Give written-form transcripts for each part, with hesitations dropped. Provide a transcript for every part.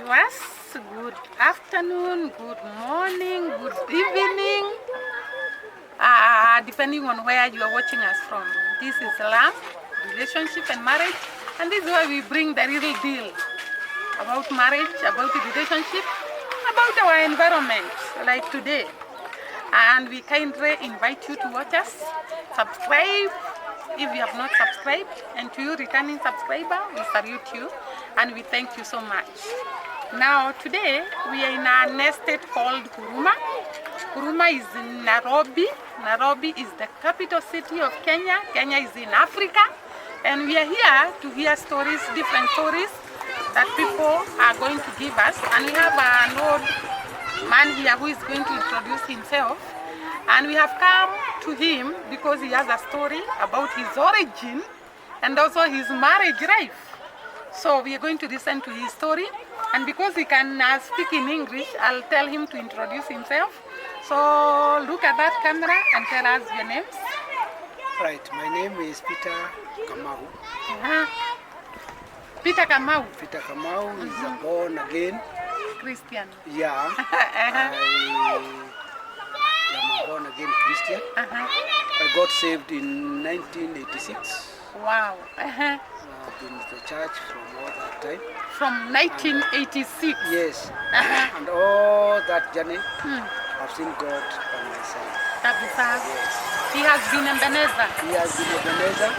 viewers, good afternoon, good morning, good evening, depending on where you are watching us from. This is Lam, relationship and marriage, and this is where we bring the real deal about marriage, about the relationship, about our environment, like today. And we kindly invite you to watch us, subscribe if you have not subscribed, and to you returning subscriber, we salute you and we thank you so much. Now today we are in an estate called Huruma. Huruma is in Nairobi. Nairobi is the capital city of Kenya. Kenya is in Africa, and we are here to hear stories, different stories that people are going to give us. And we have an old man here who is going to introduce himself. And we have come to him because he has a story about his origin and also his marriage life. So we are going to listen to his story. And because he can speak in English, I'll tell him to introduce himself. So look at that camera and tell us your names. Right, my name is Peter Kamau. Peter Kamau. Peter Kamau is a born again Christian. Yeah. I am a born again Christian. I got saved in 1986. Wow. I've been in the church from all that time. From 1986? Yes. And all that journey, I've seen God on my side. Yes. He has been Ebenezer. He has been Ebenezer,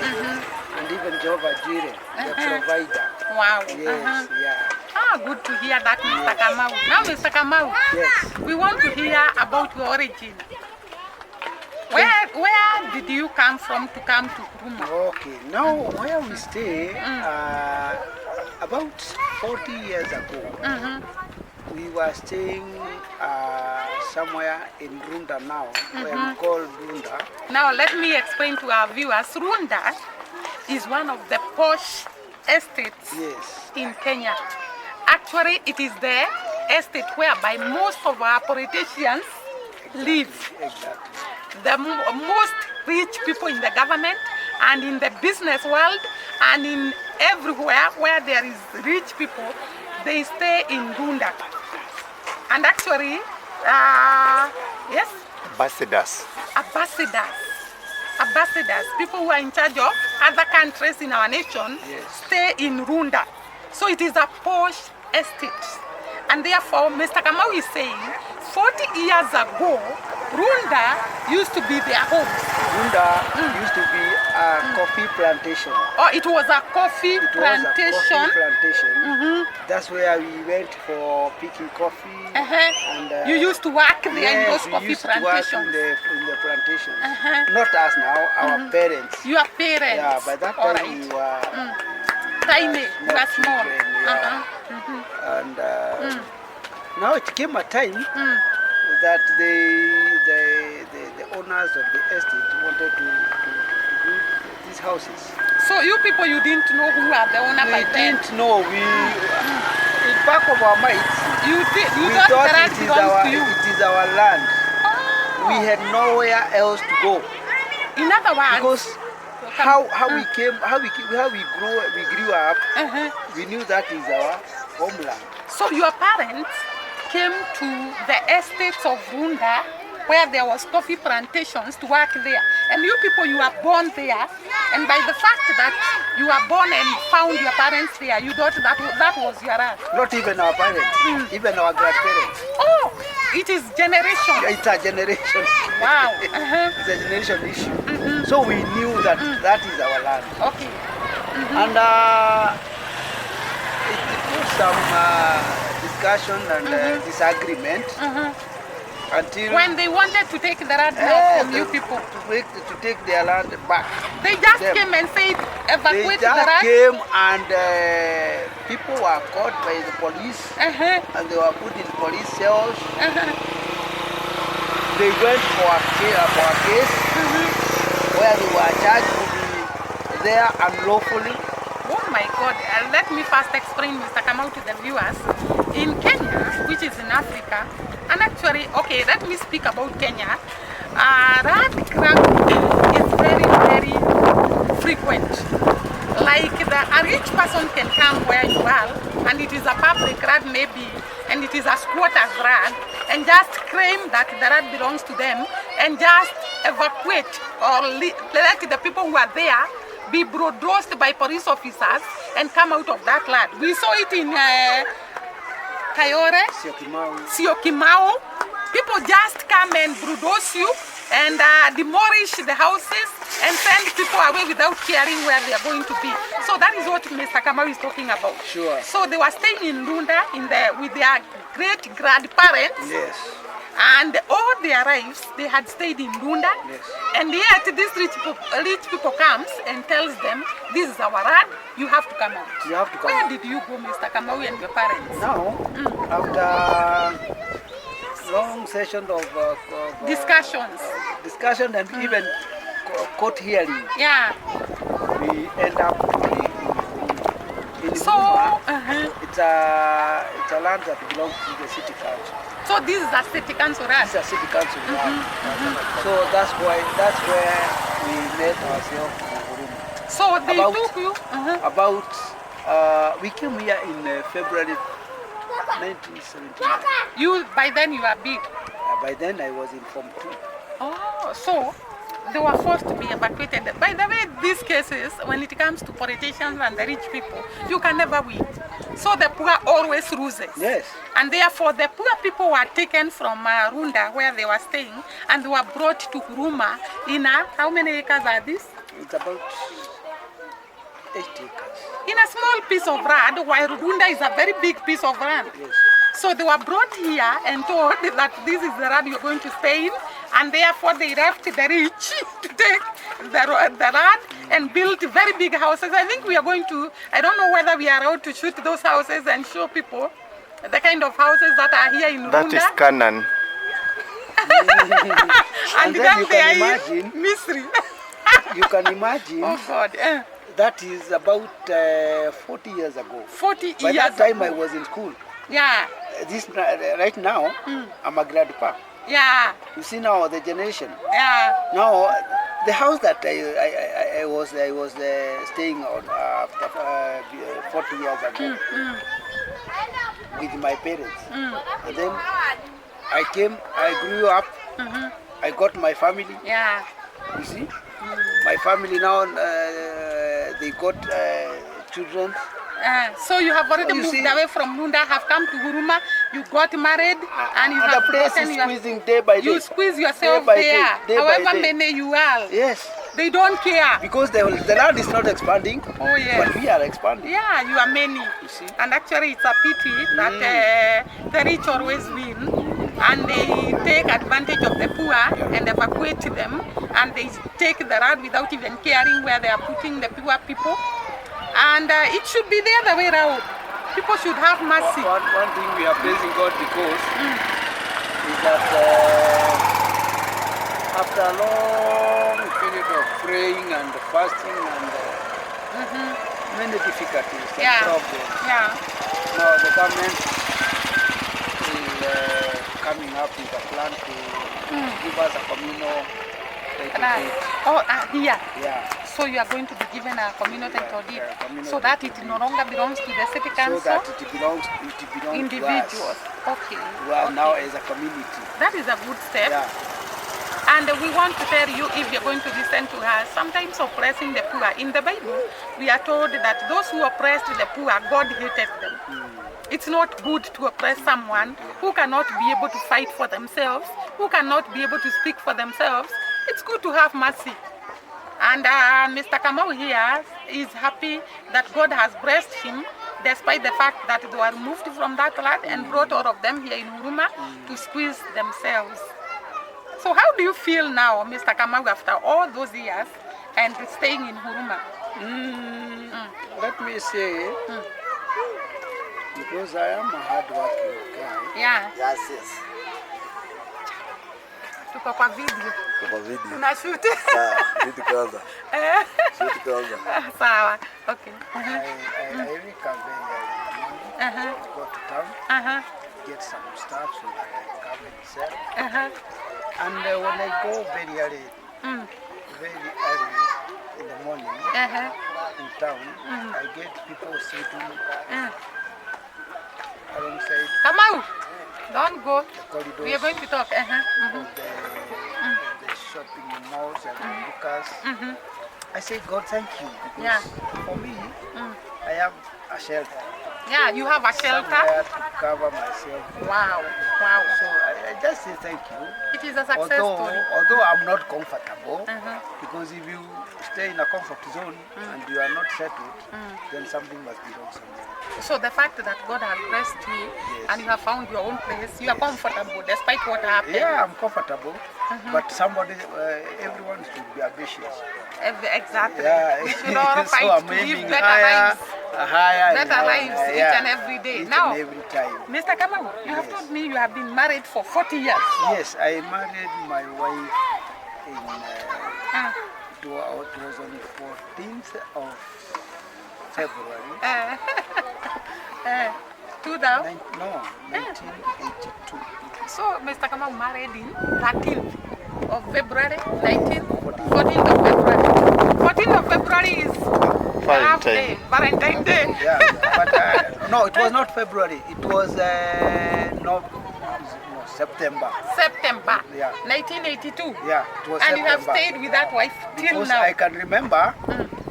and even Jehovah Jireh, the provider. Wow. Yes, yeah. Good to hear that, Mr. Kamau. Now, Mr. Kamau, Yes. we want to hear about your origin. Where did you come from to come to Huruma? Okay, now where we stay, about 40 years ago, we were staying somewhere in Runda now, where we call Runda. Now let me explain to our viewers. Runda is one of the posh estates in Kenya. Actually, it is the estate whereby most of our politicians live. Exactly. The most rich people in the government and in the business world and in everywhere where there is rich people, they stay in Runda. And actually, yes? Ambassadors, people who are in charge of other countries in our nation, stay in Runda. So it is a posh estate. And therefore, Mr. Kamau is saying, 40 years ago, Runda used to be their home. Runda used to be a coffee plantation. Oh, it was a coffee plantation. Was a coffee plantation. That's where we went for picking coffee. And, you used to work there in those coffee we used plantations. to work in the plantations. Not us now, our parents. Your parents. Yeah, by that time we were tiny, you were small. Children, and now it came a time that the owners of the estate wanted to build these houses. So you people, you didn't know who are the owner by then? We didn't know. In back of our minds, you we thought thought the land belongs to you. it is our land. Oh. We had nowhere else to go. In other words, because how we grew up, we knew that is our homeland. So your parents came to the estates of Runda, where there was coffee plantations, to work there. And you people, you were born there. And by the fact that you were born and found your parents there, you thought that was your land. Not even our parents, even our grandparents. Oh, it is generation. It's a generation. Wow. It's a generation issue. So we knew that that is our land. Okay. And it put some discussion and disagreement until when they wanted to take the land from you people, to take their land back. They just came and said, evacuate the land. They just came and people were caught by the police and they were put in police cells. They went for a case where they were charged to be there unlawfully. Oh my God, let me first explain, Mr. Kamau, to the viewers. In Kenya, which is in Africa, and actually, okay, let me speak about Kenya. Land grabbing is very, very frequent. like a rich person can come where you are, and it is a public land maybe, and it is a squatter's land, and just claim that the land belongs to them, and just evacuate or let the people who are there be bulldozed by police officers and come out of that land. We saw it in Kayore, Syokimau. People just come and bulldoze you and demolish the houses and send people away without caring where they are going to be. So that is what Mr. Kamau is talking about. Sure. So they were staying in Lunda with their great grandparents. Yes. And all their lives they had stayed in Lunda. Yes. And yet this rich people comes and tells them, this is our land, you have to come out. You have to come Where out. did you go, Mr. Kamau, and your parents? Now, after long session of Discussions. and even court hearing, Yeah. we end up in So, Huruma. It's a land that belongs to the city council. so this is a city council land. It's a city council land. So that's where we met ourselves in Huruma. So they About- took you. We came here in February 1979. By then you are big. By then I was in Form 2. Oh, so they were forced to be evacuated. By the way, these cases, when it comes to politicians and the rich people, you can never win. So the poor always loses. Yes. And therefore, the poor people were taken from Runda, where they were staying, and they were brought to Huruma in how many acres are these? It's about 8 acres. In a small piece of land, while Runda is a very big piece of land. Yes. So they were brought here and told that this is the land you're going to stay in, and therefore they left the rich to take the land and build very big houses. I think we are going to, I don't know whether we are allowed to shoot those houses and show people the kind of houses that are here in That Runda. is Canaan. And then then you they can are imagine- in Misri. You can imagine Oh God, that is about 40 years ago. 40 By years that time ago. I was in school. Yeah, This right now I'm a grandpa. yeah, You see now the generation. yeah. Now the house that I was staying on after 40 years ago with my parents. And then I came, I grew up, I got my family. Yeah. You see, my family now they got children. So you have already You moved see- away from Lunda, have come to Huruma, you got married, and you And have the place gotten is your- squeezing day by day. You squeeze yourself Day by there, day, day by however day. many you are. Yes, They don't care. because the land is not expanding, Oh yes. but we are expanding. Yeah, you are many. You see? And actually it's a pity that the rich always win, and they take advantage of the poor and evacuate them, and they take the land without even caring where they are putting the poor people. And it should be the other way around. People should have mercy. One thing we are praising God because is that after a long period of praying and fasting and many difficulties and Yeah. problems, Yeah. now the government is coming up with a plan to give us a communal title Right. deed. Oh, here. Yeah. So you are going to be given a community title deed, yeah, community so that it no longer belongs to the city So council, that it belongs to individuals. us. Okay. We are now Okay. as a community. That is a good step. Yeah. And we want to tell you, if you're going to listen to us, sometimes oppressing the poor. In the Bible, we are told that those who oppressed the poor, God hated them. It's not good to oppress someone who cannot be able to fight for themselves, who cannot be able to speak for themselves. It's good to have mercy. And Mr. Kamau here is happy that God has blessed him, despite the fact that they were moved from that land and brought all of them here in Huruma to squeeze themselves. So how do you feel now, Mr. Kamau, after all those years and staying in Huruma? Let me say, because I am a hard-working guy. Yeah, Yes, yes. tuko kwa video. Kwa video. Tunashoot. Vitu kwanza. Vitu kwanza. Sawa. Okay. I really come very early in the morning, go to town, get some stuff so that I come and sell. And when I go very early in the morning, in town, I get people sitting Uh. alongside Come out. Don't go. the corridors We are going to talk. of the shopping malls and Lucas. I say, God, thank you. Because Yeah. for me, I have a shelter. Yeah, you have a shelter. Somewhere to cover myself. Wow. Wow. So I just say thank you. It is a success story. Although I'm not comfortable, Uh-huh. because if you stay in a comfort zone and you are not settled, then something must be wrong somewhere. So the fact that God has blessed you and you have found your own place, you are comfortable despite what happened. Yeah, I'm comfortable, but everyone should be ambitious. Exactly. Yeah, We should all so fight I'm to aiming live better higher, lives. higher, and Better higher, lives each yeah, and every day. each Now, and every time. Mr. Kamau, you have Yes. told me you have been married for 40 years. Yes, I married my wife in. Uh, It was on the 14th of February. uh, 2000. 1982. So, Mr. Kamau married in 13th of February, 19th, 14th of February. 14th of February is half day, Valentine Day. Yeah, but no, it was not February. It was no, September. September, Yeah. 1982. Yeah, it was And you have September. stayed with that wife till Because now. I can remember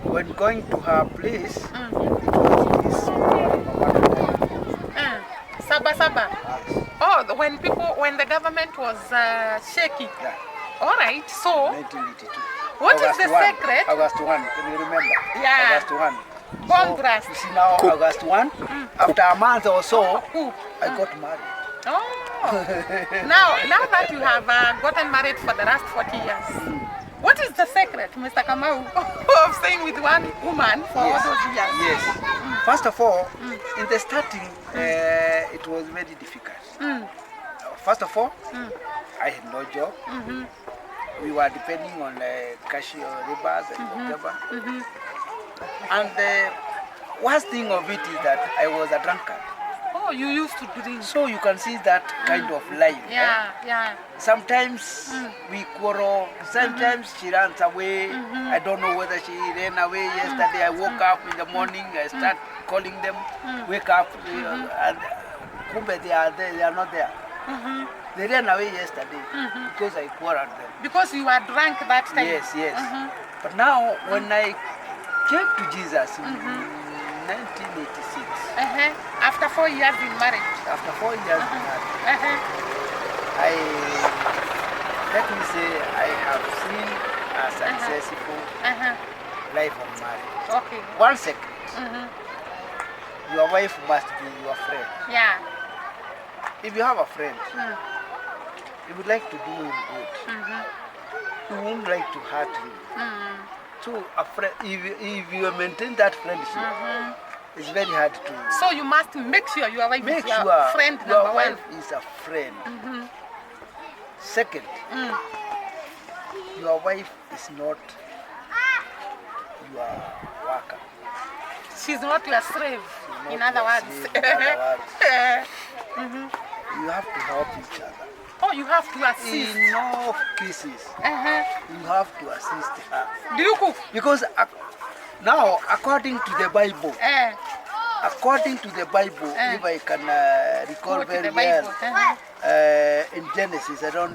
when going to her place, it was this Saba Saba. Oh, when the government was shaky. Yeah, All right, so 1982. what is August the 1, secret? August 1, can you remember? Yeah. August 1. Contrast. So, you see now, August 1, after a month or so, Who? I got married. Oh. now that you have gotten married for the last 40 years, what is the secret, Mr. Kamau, of staying with one woman for all those years? Yes. First of all, in the starting, it was very difficult. First of all, I had no job. We were depending on cash or laborers and whatever. And the worst thing of it is that I was a drunkard. Oh, you used to drink. So you can see that kind of life. Yeah, yeah. Sometimes we quarrel, sometimes she runs away. I don't know whether she ran away yesterday. I woke up in the morning, I start calling them, wake up, and kumbe they are there, they are not there. They ran away yesterday because I quarreled them. Because you were drunk that time. Yes, yes. But now, when I came to Jesus in 1986, After 4 years in marriage. after 4 years in marriage, let me say, I have seen a successful life of marriage. Okay. One secret, your wife must be your friend. Yeah. If you have a friend, you would like to do him good. You won't like to hurt him. So, a friend, if you maintain that friendship, it's very hard to So you must make sure your wife make is your sure friend your number one. wife is a friend. Second, your wife is not your worker. She's not your slave, Not in other your words. slave, in other words. You have to help each other. Oh, you have to assist. In all cases, you have to assist her. Do you cook? Because now, according to the Bible, if I can recall Quote very the Bible. well, in Genesis, I don't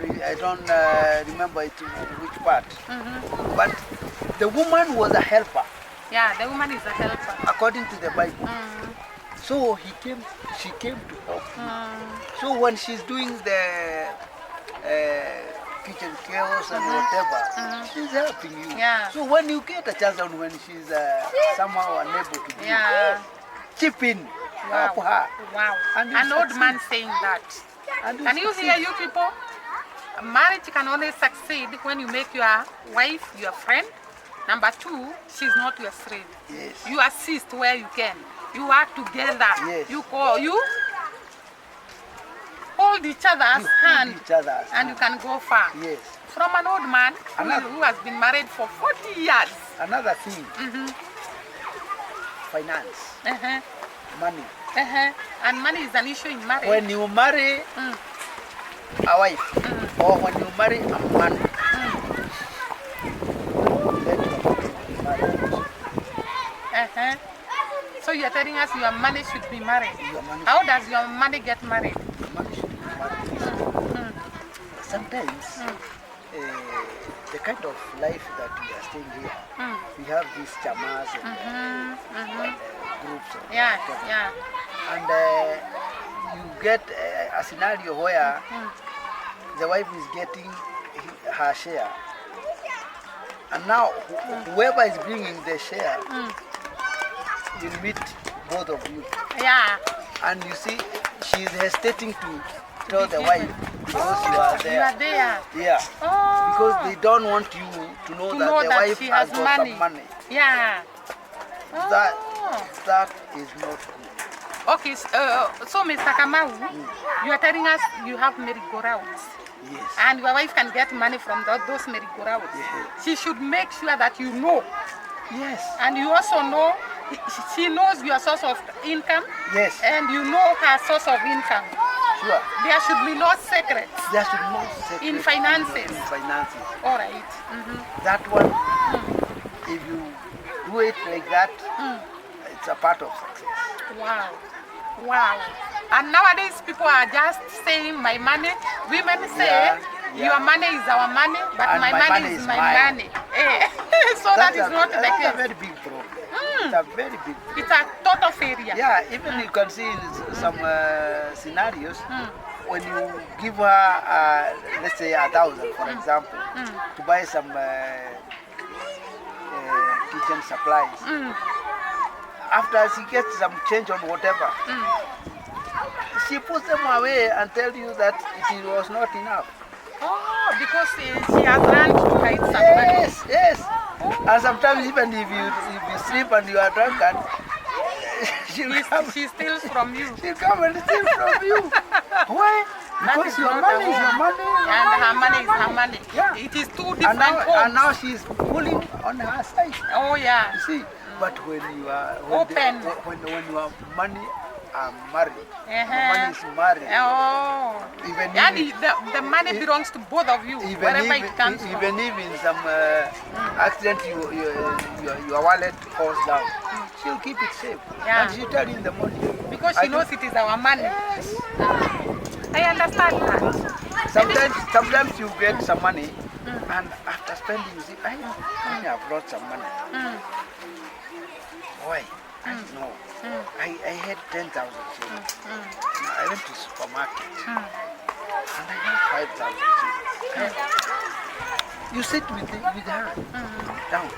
remember it which part, but the woman was a helper Yeah, the woman is a helper. according to the Bible. So she came to help him. So when she's doing the kitchen chaos and whatever, she's helping you. Yeah. So when you get a chance and when she's somehow unable to do Yeah. chip in, help her. Wow. And you An old succeed. man saying that. And Can you hear, you people? A marriage can only succeed when you make your wife your friend. Number two, she's not your slave. Yes. You assist where you can. You work together. Yes. You hold each other's You hand, hold each other's and you can go far. Yes. From an old man Another- who has been married for 40 years. Another thing, finance, money. And money is an issue in marriage. When you marry a wife or when you marry a man, let your marriage So you are telling us your money should be married. Your money How does your money get married? money should be married. Sometimes the kind of life that we are staying here, we have these chamas and groups. Of Yeah, people. yeah. And you get a scenario where the wife is getting her share. And now whoever is bringing the share will meet both of you. Yeah. And you see, she is hesitating to tell the wife because you are You there. are there. Yeah. Oh. Because they don't want you to know To that know the that wife she has has got money. some money. Yeah. That Oh. that is not good. Okay, so Mr. Kamau, you are telling us you have merry-go-rounds. Yes. And your wife can get money from those merry-go-rounds. Yes. She should make sure that you know. Yes. And you also know, she knows your source of income. Yes. And you know her source of income. Sure. There should be no secrets. There should not secret In finances. In finances. All right. That one, if you do it like that, it's a part of success. Wow. Wow. And nowadays people are just saying my money. Women say Yeah. your money is our money, but And my money is my mine. money. Eh. So that is not the that's a case. very big problem. It's a very big problem. It's a total failure. Yeah, even you can see in some scenarios when you give her, let's say 1,000, for example, to buy some kitchen supplies. After she gets some change on whatever, she puts them away and tell you that it was not enough. Oh, because she has learned to hide some money. Yes, yes. And sometimes even if you sleep and you are drunken, She steals from you. she'll come and steal from you. Why? That Because is your not money a is your home. money. And her money is her money. Yeah. It is two And different and homes. now she's pulling on her side. Oh yeah. You see, but when you are Open. when your money are married, your Uh-huh. money is married. Oh. Even Yeah, if, the money belongs to both of you, wherever it comes from. even if in some accident your wallet falls down, she'll keep it safe. Yeah. And she'll tell you in the morning. Because she knows it is our money. I understand that. Sometimes you get some money, and after spending, you say, I have brought some money. Why? I don't know. I had 10,000 shillings. I went to supermarket, and I had 5,000 shillings. You sit with her down,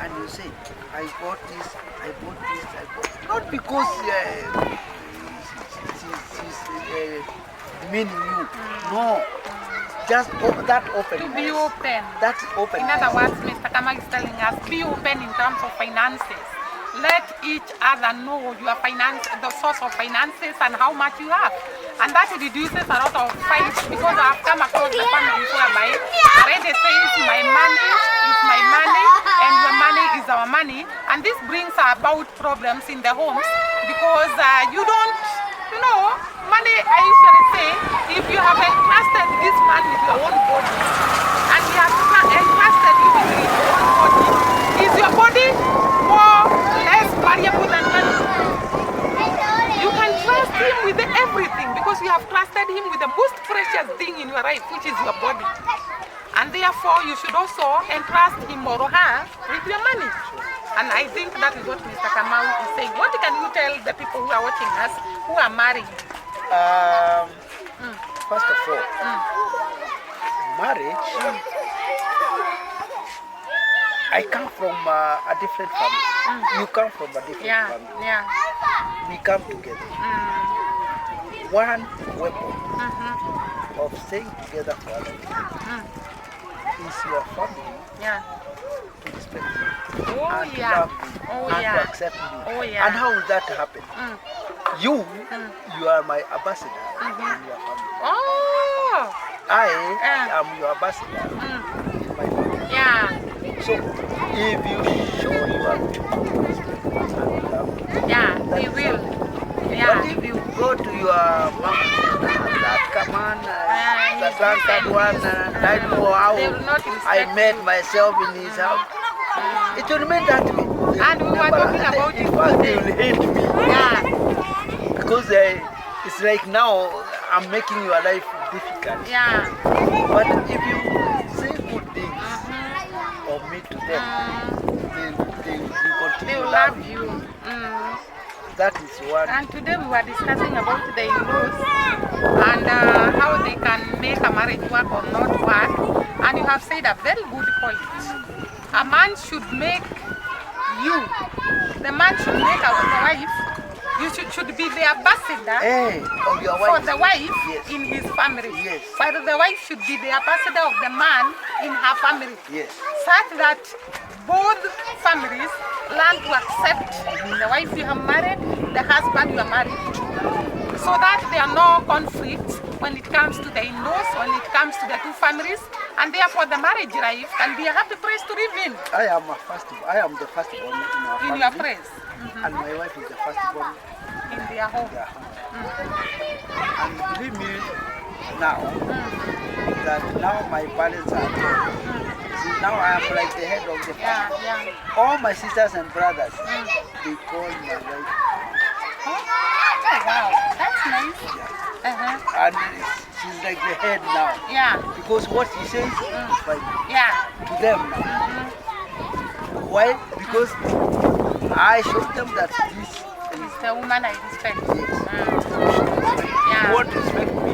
and you say, I bought this, I bought this, I bought. Not because she's demeaning you. No. Just that openness. To be open. That's open. In other words, Mr. Kamau is telling us, be open in terms of finances. Let each other know your finance, the source of finances and how much you have. And that reduces a lot of fights because I've come across the families whereby already says my money is my money and your money is our money. And this brings about problems in the homes because you don't, you know, money, I usually say, if you have entrusted this man with your own body and he has entrusted you with his own body, is your body more less valuable than money? You can trust him with everything because you have trusted him with the most precious thing in your life, which is your body. And therefore, you should also entrust him or her with your money. And I think that is what Mr. Kamau is saying. What can you tell the people who are watching us, who are married? First of all, marriage, I come from a different family. You come from a different family. Yeah. We come together. One weapon of staying together for a long time is your family Yeah. to respect you Oh and to yeah. love you Oh and yeah. to accept you. Oh yeah. And how will that happen? You are my ambassador in your family. Oh. I am your ambassador in my family. Yeah. So if you show your true respect and love, Yeah. We will. but Yeah. if you go to your mom, that come on, the he's drunkard one, I know how They will not respect I met you. myself in his house. It will remain that way. And we were talking about in it fact, they today. will hate me Yeah, because it's like now I'm making your life difficult. yeah. But if you say good things of me to them, they will They continue will loving love you. Mm. That is what. And today we were discussing about the in-laws and how they can make a marriage work or not work. And you have said a very good point. A man should make you, the man should make the wife, you should be the ambassador Of your for wife. the wife Yes. in his family. Yes. But the wife should be the ambassador of the man in her family. Yes. Such that both families learn to accept the wife you have married, the husband you are married to. So that there are no conflicts when it comes to the in-laws, when it comes to the two families, and therefore the marriage life can be a happy place to live in I am the firstborn in our family. your place, And my wife is the firstborn in their home. in their home. And believe me now that now my parents are dead. See, now I am like the head of the Yeah, family. yeah. All my sisters and brothers, they call my wife. Oh, wow, that's nice. And she's like the head now. Yeah, Because what she says is fine yeah. to them now. Why? Because I showed them that this is It's the woman I respect. yes. Yeah. You want to respect me,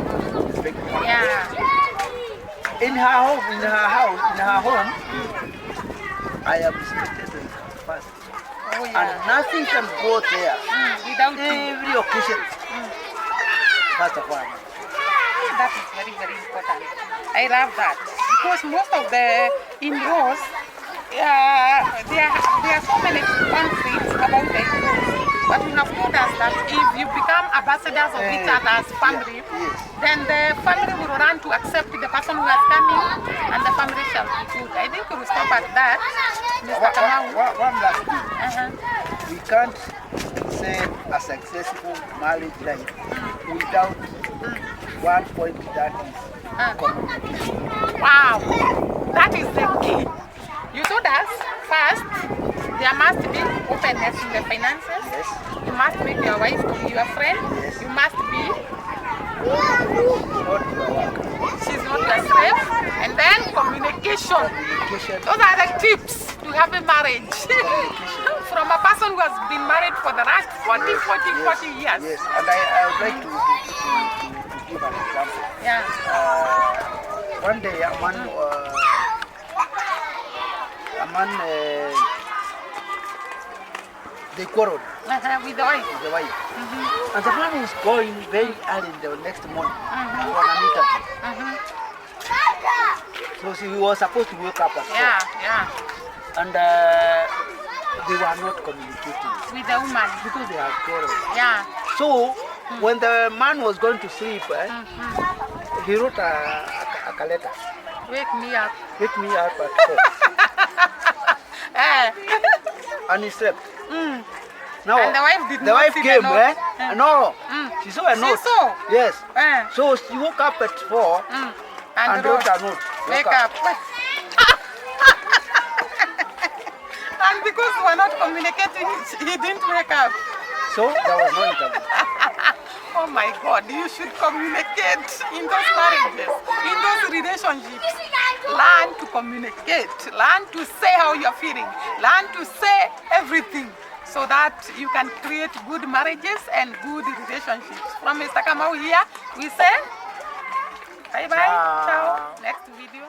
respect her. Yeah. In her home, in her house, in her home, I am respected first. Oh, And yeah. nothing can go there. Without you. Every occasion, first of all. That is very, very important. I love that. Because most of the in-laws, there are so many conflicts about the in-laws. But you have told us that if you become ambassadors of each other's family, Yes. then the family will run to accept the person who is coming and the family shall be good. I think we will stop at that, Mr. Kamau. One last thing. Uh-huh. We can't say a successful marriage life without one point that is communication. Wow, that is the key. You told us first, there must be openness in the finances. Yes. You must make your wife to be your friend. Yes. You must be, Not your work. she's not your slave. And then communication. Communication. Those are the tips to have a marriage. From a person who has been married for the last 40 years. Yes, and I would like to give an example. Yeah. One day a man they quarreled With the wife. with the wife. And the man was going very early the next morning for an interview. So he was supposed to wake up at 4. Yeah, yeah. And they were not communicating With the woman. because they had quarreled. Yeah. So when the man was going to sleep, he wrote a letter. Wake me up. Wake me up at 4. Eh. And he slept. Now, And the wife did the not wife see the came, note. No, she saw a She note. saw? Yes. Eh. So she woke up at 4 and wrote a note. Wake up. And because we were not communicating, he didn't wake up. So there was no interview. Oh my God, you should communicate in those marriages, in those relationships. Learn to communicate, learn to say how you're feeling, learn to say everything so that you can create good marriages and good relationships. From Mr. Kamau here, we say bye-bye, ciao, next video.